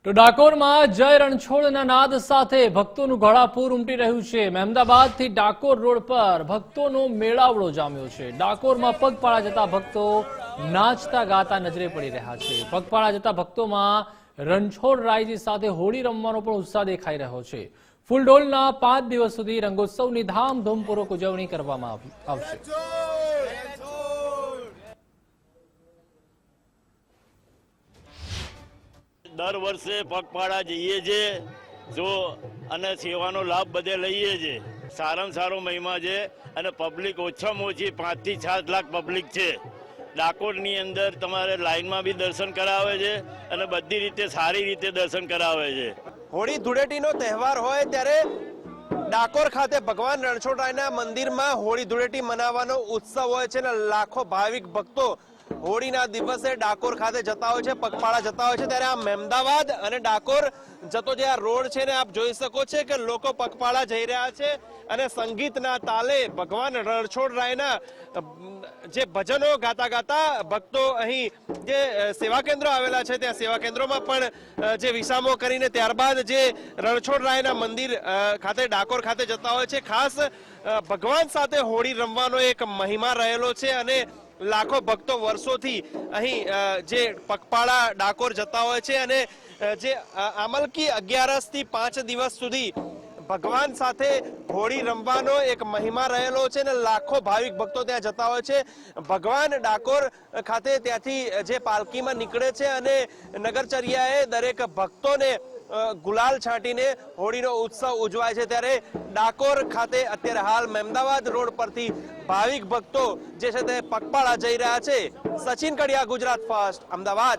તો ડાકોરમાં જય રણછોડના નાદ સાથે ભક્તોનું ઘોડાપૂર ઉમટી રહ્યું છે। મહેમદાબાદથી ડાકોર રોડ પર ભક્તોનો મેળાવડો જામ્યો છે। ડાકોરમાં પગપાળા જતા ભક્તો નાચતા ગાતા નજરે પડી રહ્યા છે। પગપાળા જતા ભક્તોમાં રણછોડ રાયજી સાથે હોળી રમવાનો પણ ઉત્સાહ દેખાઈ રહ્યો છે। ફૂલડોલના 5 દિવસ સુધી રંગોત્સવની ધામધૂમપૂર્વક ઉજવણી કરવામાં આવશે। દર વર્ષે પગપાળા જઈએ છીએ જો અને સેવાનો લાભ બધે લઈએ છીએ। સારામાં સારો મહિમા છે અને પબ્લિક ઓછામાં ઓછી 5 થી 7 લાખ પબ્લિક છે। ડાકોરની અંદર તમારે લાઈનમાં બી દર્શન કરાવે છે અને બધી રીતે સારી રીતે દર્શન કરાવે છે। હોળી ધૂળેટીનો તહેવાર હોય ત્યારે ડાકોર ખાતે ભગવાન રણછોડરાયના મંદિરમાં હોળી ધૂળેટી મનાવવાનો ઉત્સવ હોય છે અને લાખો ભાવિક ભક્તો હોળીના દિવસે ડાકોર ખાતે જતા હોય છે, પગપાળા જતા હોય છે। ત્યારે આ મહેમદાવાદ અને ડાકોર જતો જે આ રોડ છે ને આપ જોઈ શકો છો કે લોકો પગપાળા જઈ રહ્યા છે અને સંગીતના તાલે ભગવાન રણછોડરાયના જે ભજનો ગાતા ગાતા ભક્તો અહીં જે સેવા કેન્દ્રો આવેલા છે ત્યાં સેવા કેન્દ્રોમાં પણ જે વિસામો કરીને ત્યારબાદ જે રણછોડરાયના મંદિર ખાતે ડાકોર ખાતે જતા હોય છે। ખાસ ભગવાન સાથે હોળી રમવાનો એક મહિમા રહેલો છે અને લાખો ભક્તો વર્ષોથી અહીં જે પગપાળા ડાકોર જતા હોય છે અને જે આમલકી 11 થી 5 દિવસ સુધી ભગવાન સાથે હોળી રમવાનો એક મહિમા રહેલો છે અને લાખો ભાવિક ભક્તો ત્યાં જતા હોય છે। ભગવાન ડાકોર ખાતે ત્યાંથી જે પાલકીમાં નીકળે છે અને નગરચર્યાએ દરેક ભક્તોને ગુલાલ છાંટીને હોળીનો ઉત્સવ ઉજવાય છે। ત્યારે ડાકોર ખાતે અત્યારે હાલ મહેમદાવાદ રોડ પરથી ભાવિક ભક્તો જે છે તે પગપાળા જઈ રહ્યા છે। સચિન કડિયા, ગુજરાત ફર્સ્ટ, અમદાવાદ।